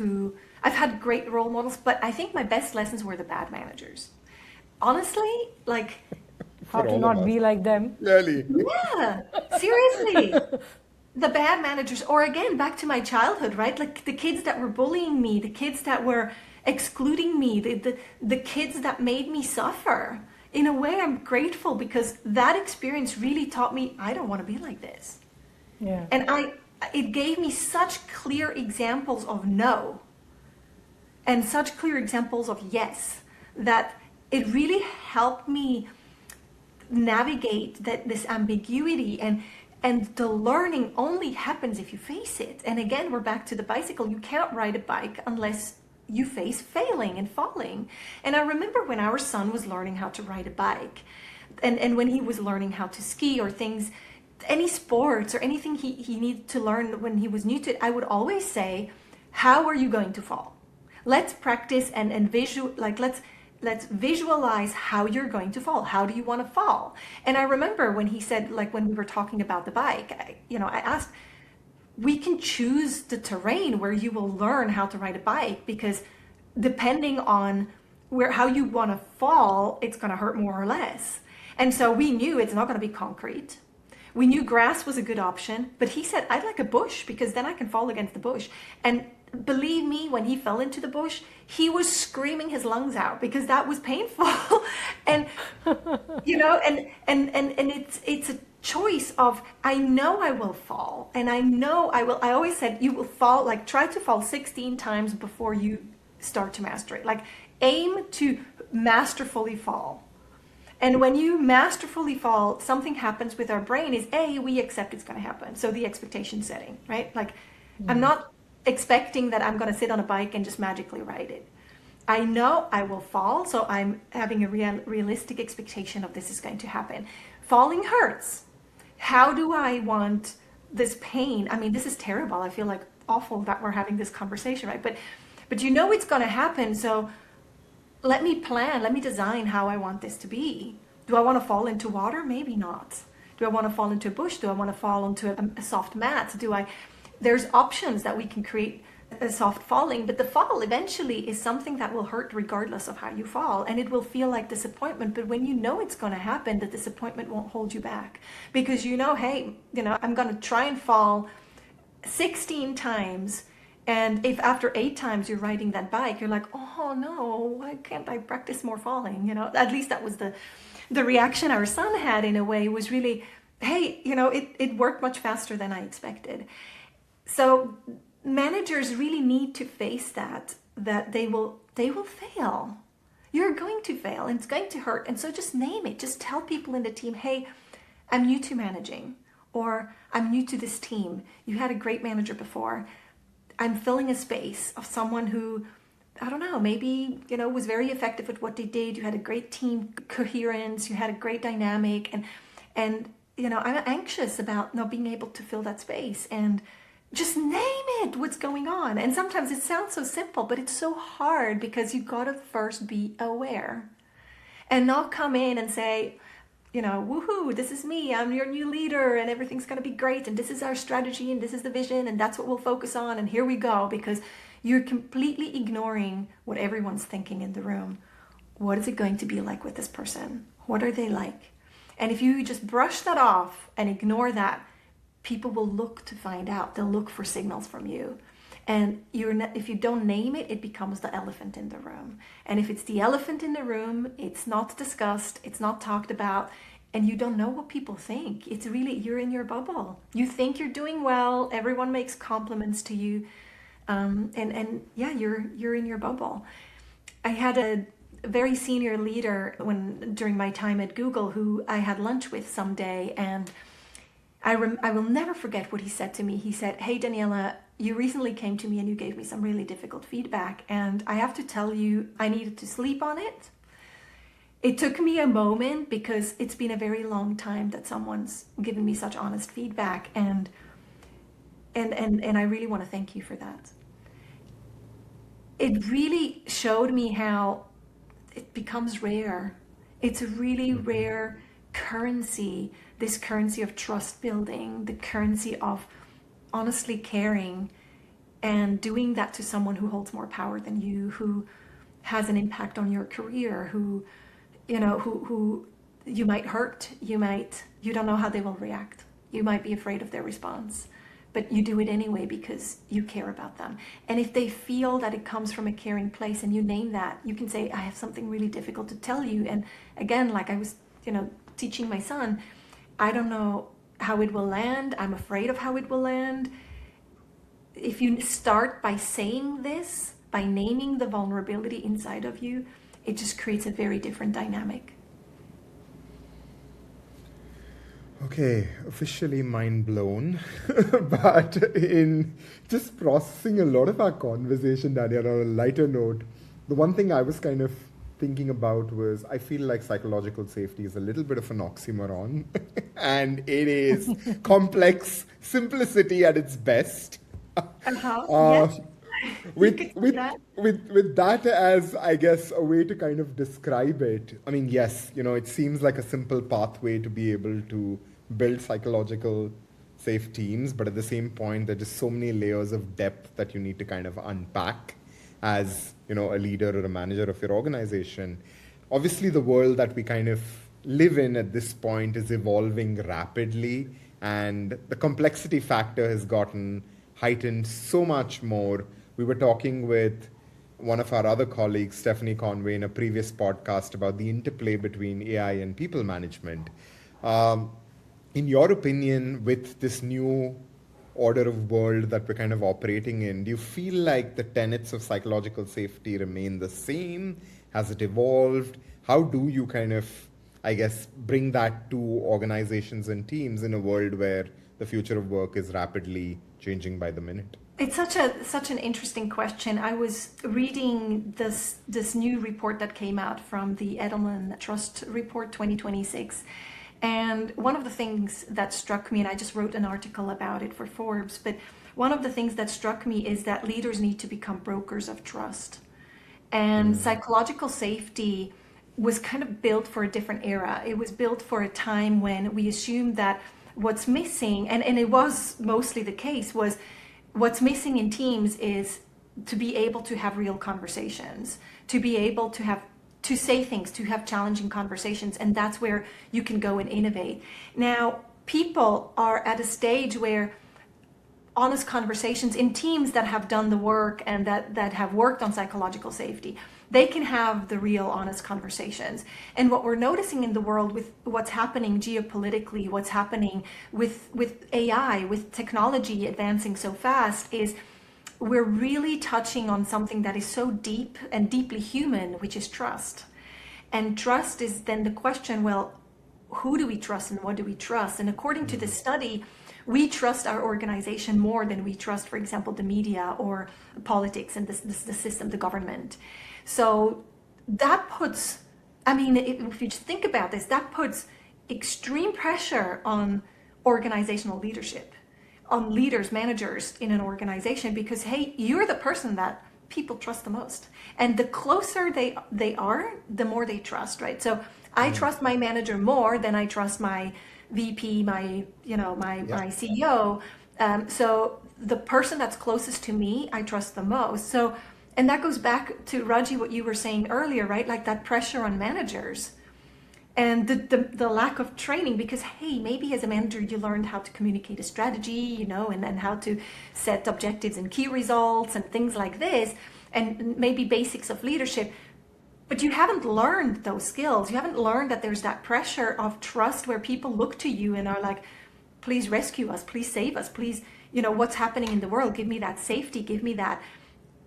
I've had great role models, but I think my best lessons were the bad managers. Honestly, like... How to not be like them. Really? Yeah, seriously. The bad managers, or again, back to my childhood, right? Like the kids that were bullying me, the kids that were excluding me, the kids that made me suffer. In a way, I'm grateful, because that experience really taught me, I don't want to be like this. Yeah. And it gave me such clear examples of no, and such clear examples of yes, that it really helped me navigate this ambiguity, and the learning only happens if you face it. And again, we're back to the bicycle. You can't ride a bike unless you face failing and falling. And I remember when our son was learning how to ride a bike, and when he was learning how to ski, or things, any sports or anything he needed to learn when he was new to it, I would always say, how are you going to fall? Let's practice and let's visualize how you're going to fall. How do you want to fall? And I remember when he said, like, when we were talking about the bike, I asked, we can choose the terrain where you will learn how to ride a bike, because depending on how you want to fall, it's going to hurt more or less. And so we knew it's not going to be concrete. We knew grass was a good option, but he said, I'd like a bush, because then I can fall against the bush. And believe me, when he fell into the bush, he was screaming his lungs out, because that was painful. And it's a choice of, I know I will fall, and I know I will. I always said, you will fall, like, try to fall 16 times before you start to master it. Like, aim to masterfully fall. And when you masterfully fall, something happens with our brain is, we accept it's going to happen. So the expectation setting, right? Like, I'm not expecting that I'm going to sit on a bike and just magically ride it. I know I will fall, so I'm having a realistic expectation of this is going to happen. Falling hurts. How do I want this pain? I mean, this is terrible. I feel like awful that we're having this conversation, right? But it's going to happen, so let me plan, let me design how I want this to be. Do I want to fall into water? Maybe not. Do I want to fall into a bush? Do I want to fall onto a soft mat? There's options that we can create a soft falling, but the fall eventually is something that will hurt regardless of how you fall, and it will feel like disappointment. But when you know it's going to happen, the disappointment won't hold you back, because you know, hey, I'm going to try and fall 16 times, and if after 8 times you're riding that bike, you're like, oh no, why can't I practice more falling? At least that was the reaction our son had. In a way, was really, hey, it worked much faster than I expected. So managers really need to face that they will fail. You're going to fail, and it's going to hurt. And so just name it. Just tell people in the team, hey, I'm new to managing, or I'm new to this team. You had a great manager before. I'm filling a space of someone who, I don't know, maybe, was very effective at what they did. You had a great team coherence. You had a great dynamic. And I'm anxious about not being able to fill that space. And just name it, what's going on. And sometimes it sounds so simple, but it's so hard, because you got to first be aware and not come in and say, woohoo, this is me, I'm your new leader, and everything's going to be great, and this is our strategy, and this is the vision, and that's what we'll focus on, and here we go, because you're completely ignoring what everyone's thinking in the room. What is it going to be like with this person? What are they like? And if you just brush that off and ignore that, people will look to find out. They'll look for signals from you. And if you don't name it, it becomes the elephant in the room. And if it's the elephant in the room, it's not discussed, it's not talked about, and you don't know what people think. It's really, you're in your bubble. You think you're doing well, everyone makes compliments to you, and yeah, you're in your bubble. I had a very senior leader during my time at Google who I had lunch with someday, and I will never forget what he said to me. He said, hey, Daniela, you recently came to me and you gave me some really difficult feedback, and I have to tell you, I needed to sleep on it. It took me a moment, because it's been a very long time that someone's given me such honest feedback, and I really want to thank you for that. It really showed me how it becomes rare. It's a really rare currency, this currency of trust building, the currency of honestly caring and doing that to someone who holds more power than you, who has an impact on your career, who you might hurt, you don't know how they will react. You might be afraid of their response, but you do it anyway because you care about them. And if they feel that it comes from a caring place and you name that, you can say, I have something really difficult to tell you. And again, like I was, teaching my son, I don't know how it will land. I'm afraid of how it will land. If you start by saying this, by naming the vulnerability inside of you, it just creates a very different dynamic. Okay, officially mind blown. But in just processing a lot of our conversation, Daniela, on a lighter note, the one thing I was kind of thinking about was, I feel like psychological safety is a little bit of an oxymoron, and it is complex simplicity at its best. Yes. With that as, I guess, a way to kind of describe it. I mean, yes, it seems like a simple pathway to be able to build psychological safe teams, but at the same point, there are just so many layers of depth that you need to kind of unpack as, a leader or a manager of your organization. Obviously, the world that we kind of live in at this point is evolving rapidly, and the complexity factor has gotten heightened so much more. We were talking with one of our other colleagues, Stephanie Conway, in a previous podcast about the interplay between AI and people management. In your opinion, with this new order of world that we're kind of operating in, do you feel like the tenets of psychological safety remain the same? Has it evolved? How do you kind of, I guess, bring that to organizations and teams in a world where the future of work is rapidly changing by the minute? It's such an interesting question. I was reading this new report that came out from the Edelman Trust Report 2026. And one of the things that struck me, and I just wrote an article about it for Forbes, but one of the things that struck me is that leaders need to become brokers of trust. And psychological safety was kind of built for a different era. It was built for a time when we assumed that what's missing, and it was mostly the case, was what's missing in teams is to be able to have real conversations, to be able to say things, to have challenging conversations, and that's where you can go and innovate. Now, people are at a stage where honest conversations in teams that have done the work and that have worked on psychological safety, they can have the real honest conversations. And what we're noticing in the world with what's happening geopolitically, what's happening with AI, with technology advancing so fast, is we're really touching on something that is so deep and deeply human, which is trust. And trust is then the question, well, who do we trust and what do we trust? And according to this study, we trust our organization more than we trust, for example, the media or politics and the system, the government. So that puts, I mean, if you just think about this, that puts extreme pressure on organizational leadership, on leaders, managers in an organization, because, hey, you're the person that people trust the most. And the closer they are, the more they trust, right? So I trust my manager more than I trust my VP, my CEO. So the person that's closest to me, I trust the most. So, and that goes back to Raji, what you were saying earlier, right? Like that pressure on managers and the lack of training, because, hey, maybe as a manager, you learned how to communicate a strategy, and then how to set objectives and key results and things like this, and maybe basics of leadership. But you haven't learned those skills. You haven't learned that there's that pressure of trust where people look to you and are like, please rescue us, please save us, please, what's happening in the world, give me that safety, give me that.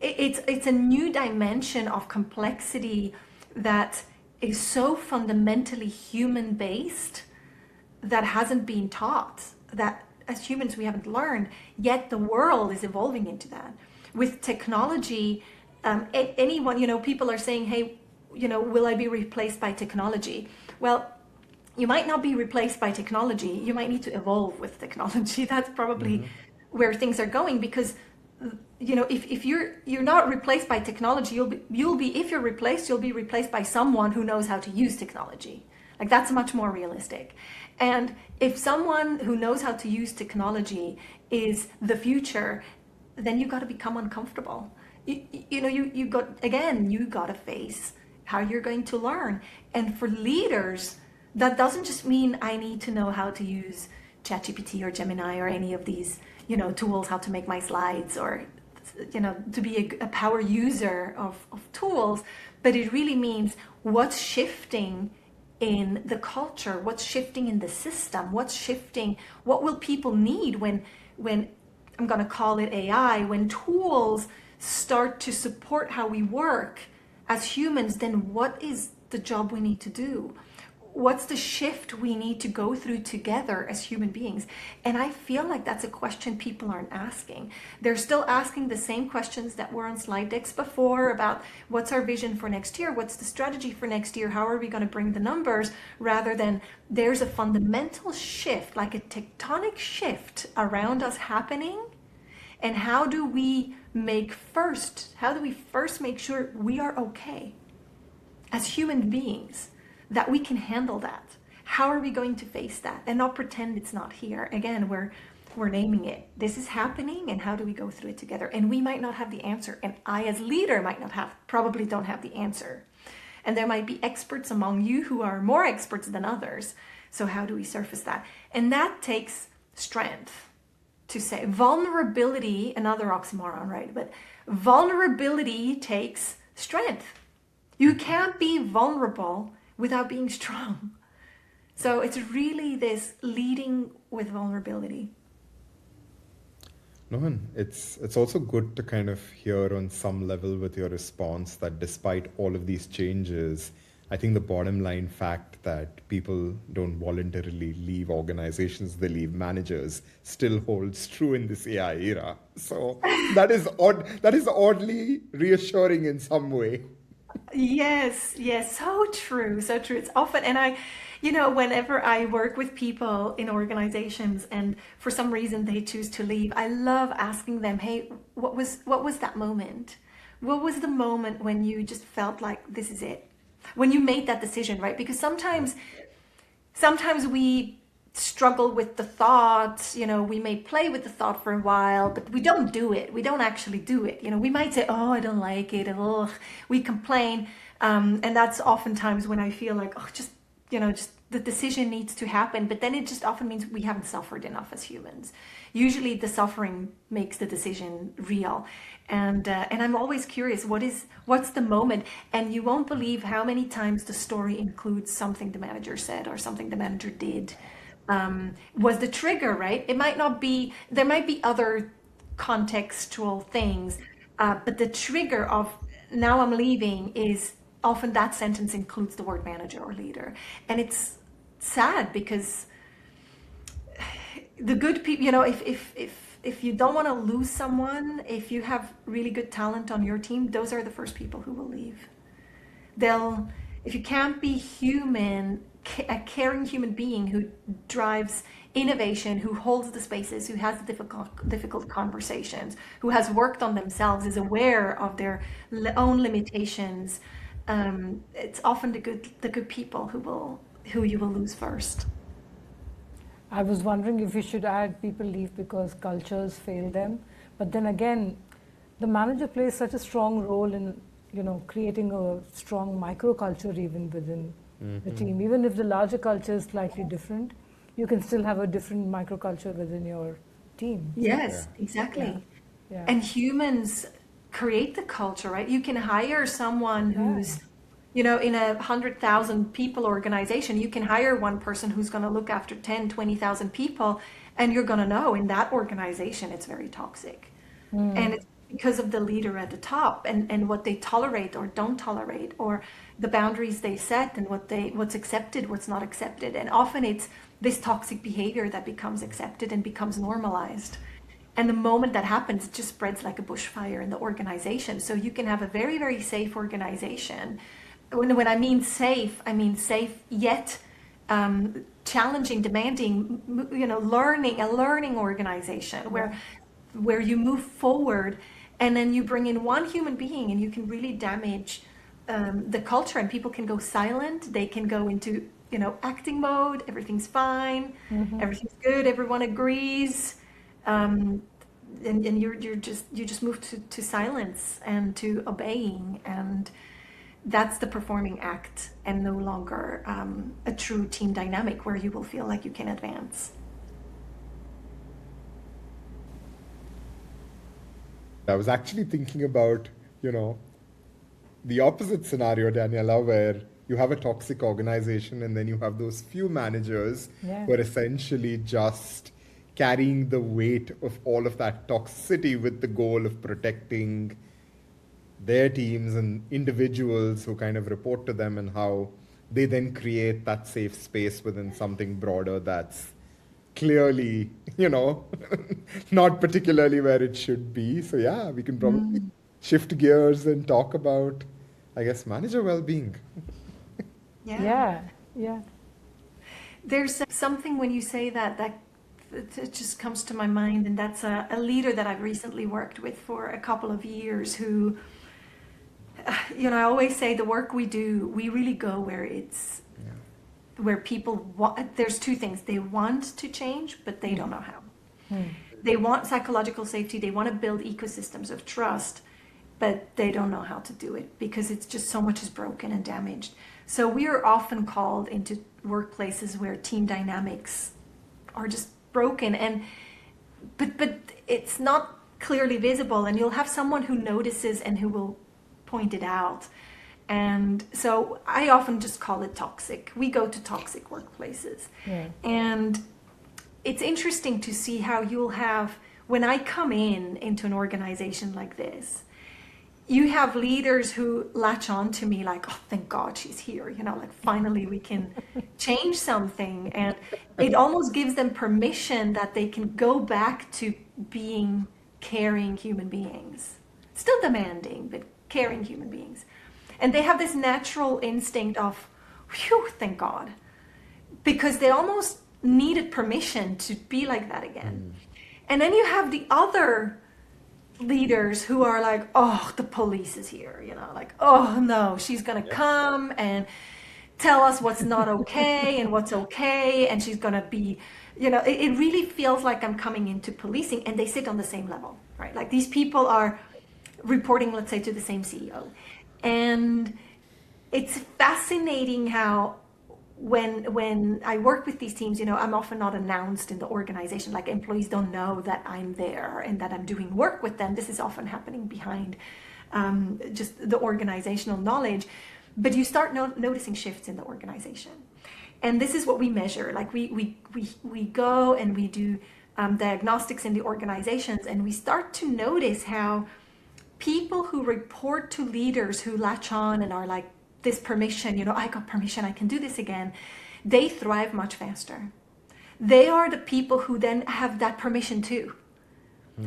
It's a new dimension of complexity that is so fundamentally human-based that hasn't been taught, that as humans we haven't learned, yet the world is evolving into that. With technology, anyone, people are saying, hey, will I be replaced by technology? Well, you might not be replaced by technology. You might need to evolve with technology. That's probably where things are going, because if you're not replaced by technology, if you're replaced, you'll be replaced by someone who knows how to use technology. Like, that's much more realistic. And if someone who knows how to use technology is the future, then you got to become uncomfortable. You got to face how you're going to learn. And for leaders, that doesn't just mean I need to know how to use ChatGPT or Gemini or any of these, tools, how to make my slides, or, to be a power user of tools, but it really means what's shifting in the culture, what's shifting in the system, what's shifting, what will people need when I'm going to call it AI, when tools start to support how we work as humans, then what is the job we need to do? What's the shift we need to go through together as human beings? And I feel like that's a question people aren't asking. They're still asking the same questions that were on slide decks before about what's our vision for next year? What's the strategy for next year? How are we going to bring the numbers? Rather than there's a fundamental shift, like a tectonic shift around us happening. And how do we first make sure we are okay as human beings, that we can handle that? How are we going to face that and not pretend it's not here? Again, we're naming it. This is happening, and how do we go through it together? And we might not have the answer, and I as leader probably don't have the answer. And there might be experts among you who are more experts than others. So how do we surface that? And that takes strength. To say vulnerability, another oxymoron, right? But vulnerability takes strength. You can't be vulnerable without being strong. So it's really this leading with vulnerability. No, it's also good to kind of hear on some level with your response that despite all of these changes, I think the bottom line fact that people don't voluntarily leave organizations, they leave managers, still holds true in this AI era. So that is odd. That is oddly reassuring in some way. Yes, so true, so true. It's often, and whenever I work with people in organizations and for some reason they choose to leave, I love asking them, hey, what was that moment? What was the moment when you just felt like this is it? When you made that decision, right? Because sometimes we struggle with the thought. We may play with the thought for a while, but we don't do it. We don't actually do it. We might say, oh, I don't like it. Ugh. We complain. And that's oftentimes when I feel like, oh, just the decision needs to happen. But then it just often means we haven't suffered enough as humans. Usually the suffering makes the decision real. And I'm always curious, what's the moment? And you won't believe how many times the story includes something the manager said or something the manager did. Was the trigger, right? It might not be, there might be other contextual things, but the trigger of now I'm leaving is often that sentence includes the word manager or leader. And it's sad because the good people, if you don't want to lose someone, if you have really good talent on your team, those are the first people who will leave. If you can't be human, a caring human being who drives innovation, who holds the spaces, who has the difficult conversations, who has worked on themselves, is aware of their own limitations, it's often the good people who you will lose first. I was wondering if we should add people leave because cultures fail them. But then again, the manager plays such a strong role in, creating a strong microculture even within the team. Even if the larger culture is slightly different, you can still have a different microculture within your team. Yes, exactly. Yeah. And humans create the culture, right? You can hire someone who's in 100,000 people organization, you can hire one person who's going to look after 10, 20,000 people, and you're going to know in that organization it's very toxic. And it's because of the leader at the top and what they tolerate or don't tolerate, or the boundaries they set and what's accepted, what's not accepted. And often it's this toxic behavior that becomes accepted and becomes normalized. And the moment that happens, it just spreads like a bushfire in the organization. So you can have a very, very safe organization. When I mean safe yet challenging, demanding, a learning organization where you move forward, and then you bring in one human being and you can really damage the culture, and people can go silent. They can go into acting mode. Everything's fine. Everything's good. Everyone agrees. And you just move to silence and to obeying, and that's the performing act, and no longer a true team dynamic where you will feel like you can advance. I was actually thinking about, the opposite scenario, Daniela, where you have a toxic organization and then you have those few managers who are essentially just carrying the weight of all of that toxicity with the goal of protecting their teams and individuals who kind of report to them, and how they then create that safe space within something broader that's clearly, not particularly where it should be. So yeah, we can probably shift gears and talk about, I guess, manager well-being. Yeah. There's something when you say that it just comes to my mind, and that's a leader that I've recently worked with for a couple of years who, I always say the work we do, we really go where people want. There's two things. They want to change, but they don't know how. They want psychological safety. They want to build ecosystems of trust, but they don't know how to do it because it's just so much is broken and damaged. So we are often called into workplaces where team dynamics are just broken, but it's not clearly visible, and you'll have someone who notices and who will point it out. And so I often just call it toxic. We go to toxic workplaces. And it's interesting to see how you'll have, when I come into an organization like this, you have leaders who latch on to me like, oh, thank God she's here. Like finally we can change something. And it almost gives them permission that they can go back to being caring human beings. Still demanding, but caring human beings. And they have this natural instinct of, whew, thank God. Because they almost needed permission to be like that again. And then you have the other leaders who are like, oh, the police is here, like, oh no, she's gonna come and tell us what's not okay and what's okay, and she's going to be, it really feels like I'm coming into policing, and they sit on the same level, right? Like these people are reporting, let's say, to the same CEO. And it's fascinating how when I work with these teams, I'm often not announced in the organization. Like employees don't know that I'm there and that I'm doing work with them. This is often happening behind just the organizational knowledge. But you start noticing shifts in the organization. And this is what we measure. Like we go and we do diagnostics in the organizations, and we start to notice how people who report to leaders who latch on and are like, this permission, I got permission, I can do this again, they thrive much faster. They are the people who then have that permission too.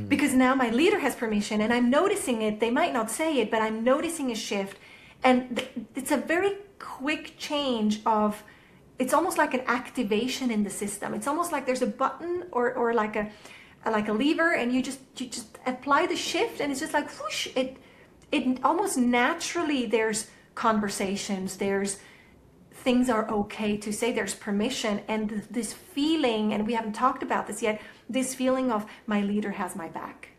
Because now my leader has permission and I'm noticing it. They might not say it, but I'm noticing a shift. And it's a very quick change of, it's almost like an activation in the system. It's almost like there's a button or like a lever, and you just apply the shift, and it's just like whoosh, it almost naturally, there's conversations, there's things are okay to say, there's permission, and this feeling, and we haven't talked about this yet, this feeling of my leader has my back.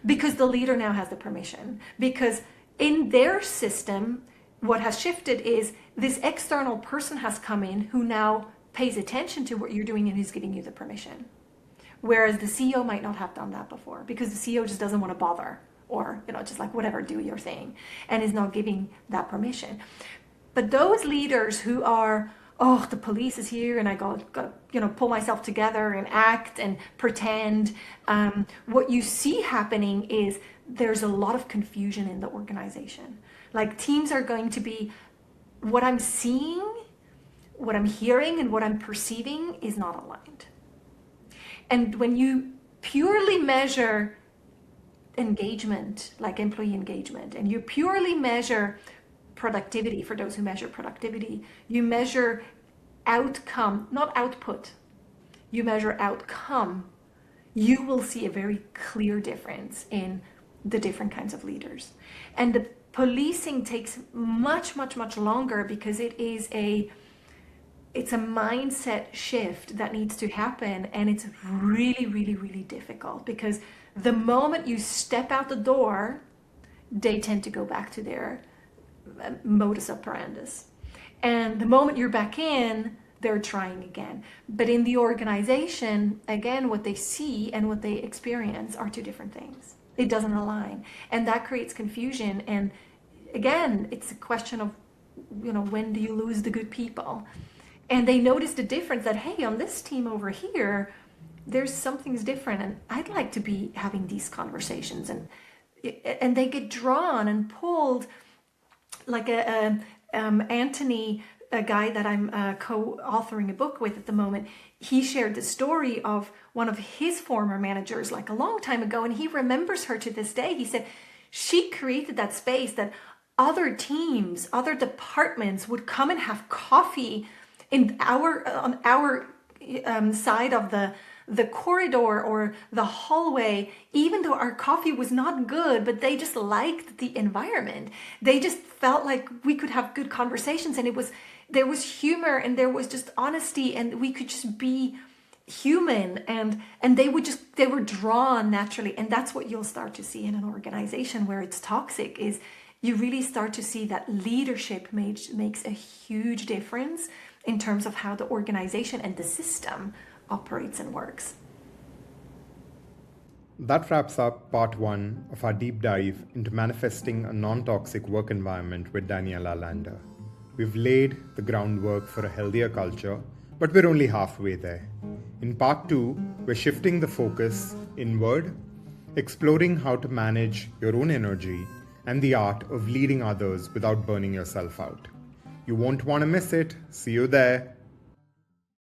Because the leader now has the permission. Because in their system, what has shifted is this external person has come in who now pays attention to what you're doing and is giving you the permission. Whereas the CEO might not have done that before, because the CEO just doesn't want to bother, or just like whatever, do your thing, and is not giving that permission. But those leaders who are, the police is here and I got pull myself together and act and pretend, what you see happening is there's a lot of confusion in the organization. Like teams are going to be, what I'm seeing, what I'm hearing, and what I'm perceiving is not aligned. And when you purely measure engagement, like employee engagement, and you purely measure productivity, for those who measure productivity, you measure outcome, not output, you measure outcome, you will see a very clear difference in the different kinds of leaders. And the policing takes much, much, much longer, because it's a mindset shift that needs to happen, and it's really, really, really difficult, because the moment you step out the door, they tend to go back to their modus operandus. And the moment you're back in, they're trying again. But in the organization, again, what they see and what they experience are two different things. It doesn't align. And that creates confusion. And again, it's a question of, when do you lose the good people? And they notice the difference that, hey, on this team over here, there's something's different, and I'd like to be having these conversations. And they get drawn and pulled, like Anthony, a guy that I'm co-authoring a book with at the moment. He shared the story of one of his former managers, like a long time ago, and he remembers her to this day. He said she created that space that other teams, other departments would come and have coffee on our side of the corridor or the hallway, even though our coffee was not good, but they just liked the environment. They just felt like we could have good conversations, and there was humor, and there was just honesty, and we could just be human, and they were drawn naturally. And that's what you'll start to see in an organization where it's toxic, is you really start to see that leadership makes a huge difference in terms of how the organization and the system operates and works. That wraps up part 1 of our deep dive into manifesting a non-toxic work environment with Daniela Landherr. We've laid the groundwork for a healthier culture, but we're only halfway there. In part 2, we're shifting the focus inward, exploring how to manage your own energy and the art of leading others without burning yourself out. You won't want to miss it. See you there.